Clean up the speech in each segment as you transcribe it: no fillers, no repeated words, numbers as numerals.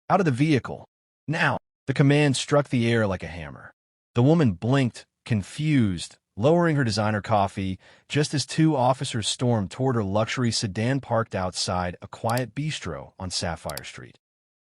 Out of the vehicle. Now. The command struck the air like a hammer. The woman blinked, confused, lowering her designer coffee, just as two officers stormed toward her luxury sedan parked outside a quiet bistro on Sapphire Street.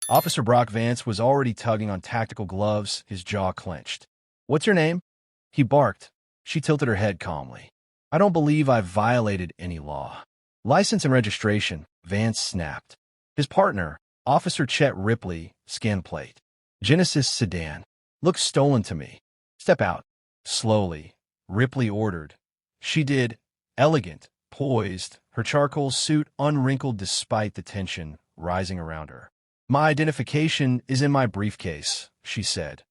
Officer Brock Vance was already tugging on tactical gloves, his jaw clenched. "What's your name?" He barked. She tilted her head calmly. "I don't believe I've violated any law." "License and registration," Vance snapped. His partner, Officer Chet Ripley, skin plate. "Genesis sedan. Looks stolen to me." "Step out." Slowly, Ripley ordered. She did, elegant, poised, her charcoal suit unwrinkled despite the tension rising around her. "My identification is in my briefcase," she said.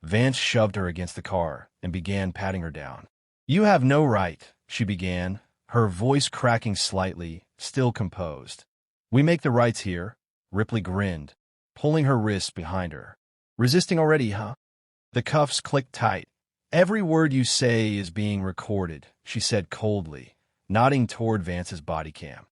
Vance shoved her against the car and began patting her down. "You have no right," she began, her voice cracking slightly, still composed. "We make the rights here," Ripley grinned, pulling her wrists behind her. "Resisting already, huh?" The cuffs clicked tight. "Every word you say is being recorded," she said coldly, nodding toward Vance's body cam.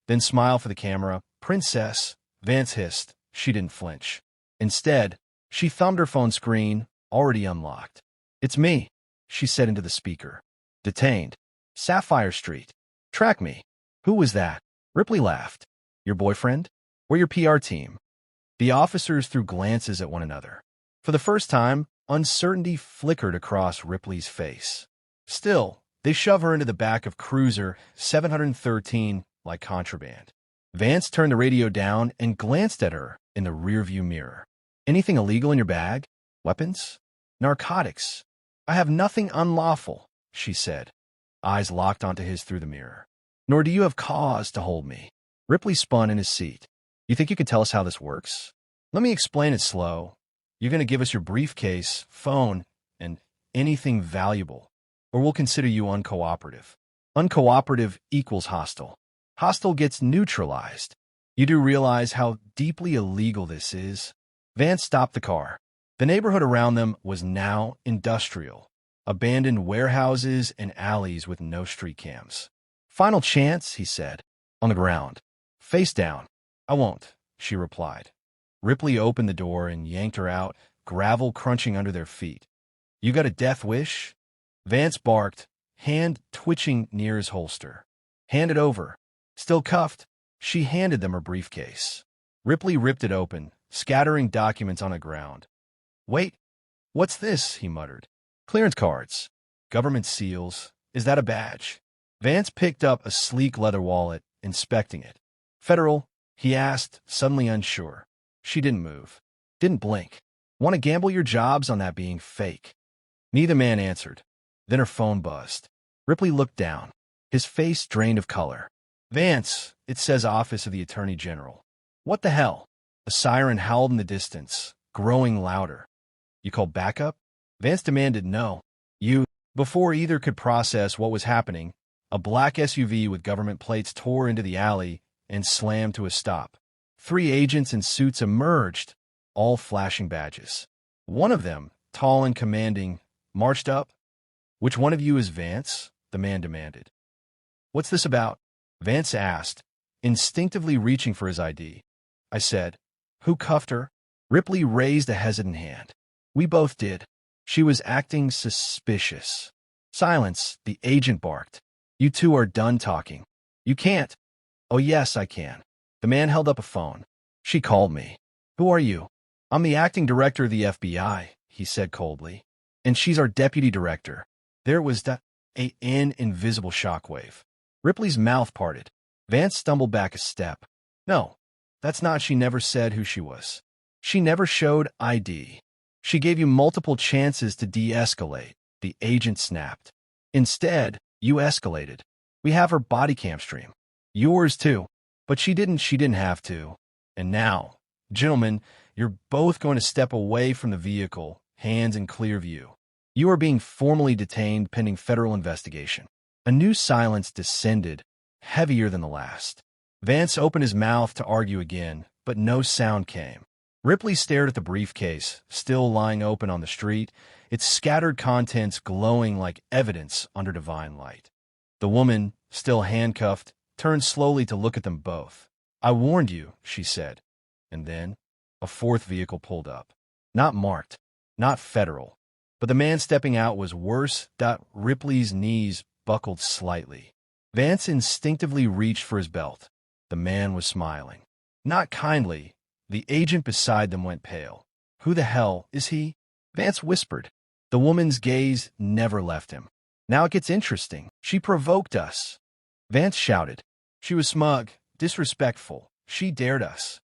"Then smile for the camera, princess," Vance hissed. She didn't flinch. Instead, she thumbed her phone screen, already unlocked. "It's me," she said into the speaker. "Detained. Sapphire Street. Track me." "Who was that?" Ripley laughed. "Your boyfriend? Or your PR team?" The officers threw glances at one another. For the first time, uncertainty flickered across Ripley's face. Still, they shove her into the back of Cruiser 713 like contraband. Vance turned the radio down and glanced at her in the rearview mirror. "Anything illegal in your bag? Weapons? Narcotics?" "I have nothing unlawful," she said, eyes locked onto his through the mirror. "Nor do you have cause to hold me." Ripley spun in his seat. "You think you can tell us how this works? Let me explain it slow. You're going to give us your briefcase, phone, and anything valuable, or we'll consider you uncooperative. Uncooperative equals hostile. Hostile gets neutralized. You do realize how deeply illegal this is?" Vance stopped the car. The neighborhood around them was now industrial. Abandoned warehouses and alleys with no street cams. "Final chance," he said. "On the ground. Face down." "I won't," she replied. Ripley opened the door and yanked her out, gravel crunching under their feet. "You got a death wish?" Vance barked, hand twitching near his holster. "Hand it over." Still cuffed, she handed them her briefcase. Ripley ripped it open, scattering documents on the ground. "Wait, what's this?" he muttered. "Clearance cards. Government seals. Is that a badge?" Vance picked up a sleek leather wallet, inspecting it. "Federal?" he asked, suddenly unsure. She didn't move. Didn't blink. "Want to gamble your jobs on that being fake?" Neither man answered. Then her phone buzzed. Ripley looked down, his face drained of color. "Vance, it says Office of the Attorney General." "What the hell?" A siren howled in the distance, growing louder. "You called backup?" Vance demanded no. "You..." Before either could process what was happening, a black SUV with government plates tore into the alley and slammed to a stop. 3 agents in suits emerged, all flashing badges. One of them, tall and commanding, marched up. "Which one of you is Vance?" the man demanded. "What's this about?" Vance asked, instinctively reaching for his ID. "I said." "Who cuffed her?" Ripley raised a hesitant hand. "We both did." She was acting suspicious. "Silence," the agent barked. "You two are done talking." "You can't." "Oh yes, I can." The man held up a phone. "She called me." "Who are you?" "I'm the acting director of the FBI," he said coldly. "And she's our deputy director." There was an invisible shockwave. Ripley's mouth parted. Vance stumbled back a step. "No, that's not." She never said who she was. She never showed ID. She gave you multiple chances to de-escalate, the agent snapped. Instead, you escalated. We have her body cam stream. Yours too. But she didn't have to. And now, gentlemen, you're both going to step away from the vehicle, hands in clear view. You are being formally detained pending federal investigation. A new silence descended, heavier than the last. Vance opened his mouth to argue again, but no sound came. Ripley stared at the briefcase, still lying open on the street, its scattered contents glowing like evidence under divine light. The woman, still handcuffed, turned slowly to look at them both. "I warned you," she said. And then, A fourth vehicle pulled up. Not marked, not federal, but the man stepping out was worse. Ripley's knees buckled slightly. Vance instinctively reached for his belt. The man was smiling. Not kindly. The agent beside them went pale. "Who the hell is he?" Vance whispered. The woman's gaze never left him. "Now it gets interesting. She provoked us." Vance shouted. "She was smug, disrespectful. She dared us."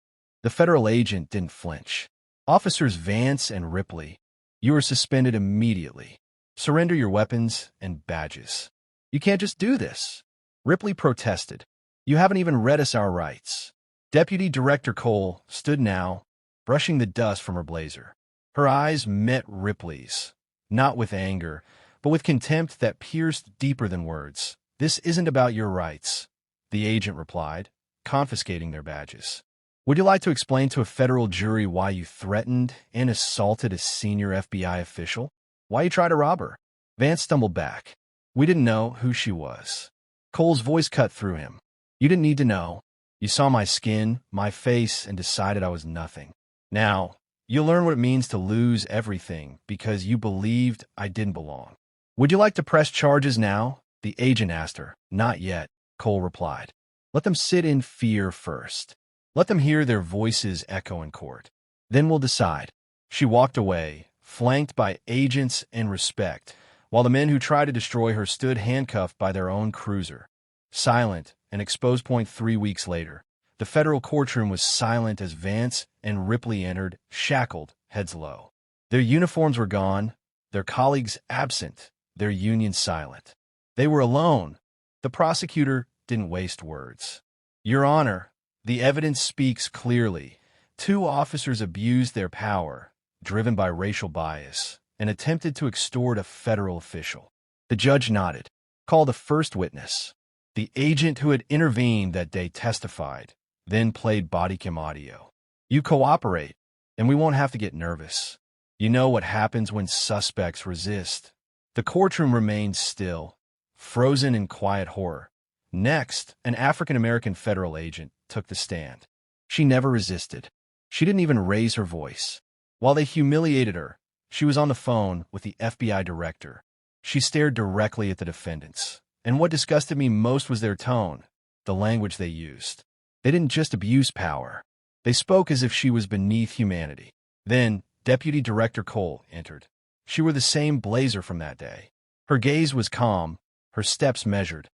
The federal agent didn't flinch. "Officers Vance and Ripley, you are suspended immediately. Surrender your weapons and badges. You can't just do this." Ripley protested. "You haven't even read us our rights." Deputy Director Cole stood now, brushing the dust from her blazer. Her eyes met Ripley's, not with anger, but with contempt that pierced deeper than words. "This isn't about your rights," the agent replied, confiscating their badges. "Would you like to explain to a federal jury why you threatened and assaulted a senior FBI official? Why you tried to rob her?" Vance stumbled back. "We didn't know who she was." Cole's voice cut through him. "You didn't need to know. You saw my skin, my face, and decided I was nothing. Now, you'll learn what it means to lose everything because you believed I didn't belong." "Would you like to press charges now?" the agent asked her. "Not yet," Cole replied. "Let them sit in fear first. Let them hear their voices echo in court. Then we'll decide." She walked away, flanked by agents and respect, while the men who tried to destroy her stood handcuffed by their own cruiser. Silent and exposed. 3 weeks later, the federal courtroom was silent as Vance and Ripley entered, shackled, heads low. Their uniforms were gone, their colleagues absent, their union silent. They were alone. The prosecutor didn't waste words. "Your Honor, the evidence speaks clearly. 2 officers abused their power, driven by racial bias, and attempted to extort a federal official." The judge nodded. "Call the first witness." The agent who had intervened that day testified, then played body cam audio. "You cooperate, and we won't have to get nervous. You know what happens when suspects resist." The courtroom remained still, frozen in quiet horror. Next, an African-American federal agent took the stand. She never resisted. She didn't even raise her voice. While they humiliated her, she was on the phone with the FBI director. She stared directly at the defendants. And what disgusted me most was their tone, the language they used. They didn't just abuse power. They spoke as if she was beneath humanity. Then, Deputy Director Cole entered. She wore the same blazer from that day. Her gaze was calm, her steps measured.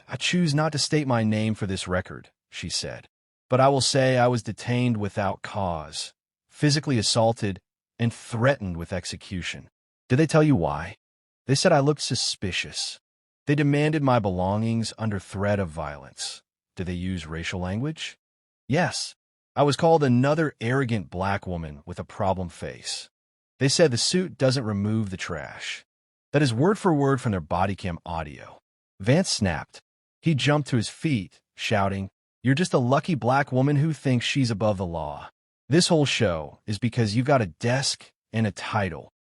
"I choose not to state my name for this record," she said. "But I will say I was detained without cause, physically assaulted, and threatened with execution." "Did they tell you why?" "They said I looked suspicious. They demanded my belongings under threat of violence." "Did they use racial language?" "Yes. I was called another arrogant black woman with a problem face. They said the suit doesn't remove the trash." That is word for word from their body cam audio. Vance snapped. He jumped to his feet, shouting, "You're just a lucky black woman who thinks she's above the law. This whole show is because you've got a desk and a title."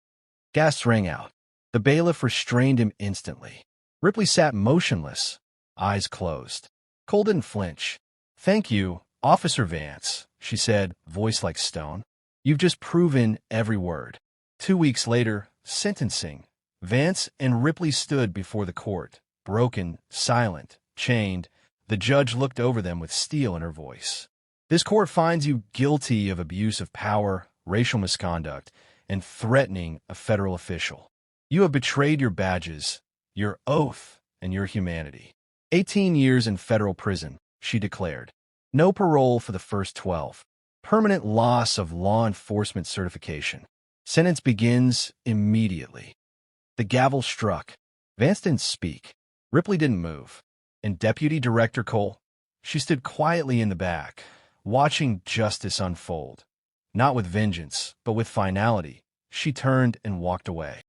Gasps rang out. The bailiff restrained him instantly. Ripley sat motionless, eyes closed. Cole didn't flinch. "Thank you, Officer Vance," she said, voice like stone. "You've just proven every word." 2 weeks later, sentencing. Vance and Ripley stood before the court, broken, silent, chained. The judge looked over them with steel in her voice. "This court finds you guilty of abuse of power, racial misconduct, and threatening a federal official. You have betrayed your badges, your oath, and your humanity. 18 years in federal prison," she declared. "No parole for the first 12. Permanent loss of law enforcement certification. Sentence begins immediately." The gavel struck. Vance didn't speak. Ripley didn't move. And Deputy Director Cole? She stood quietly in the back, watching justice unfold. Not with vengeance, but with finality. She turned and walked away.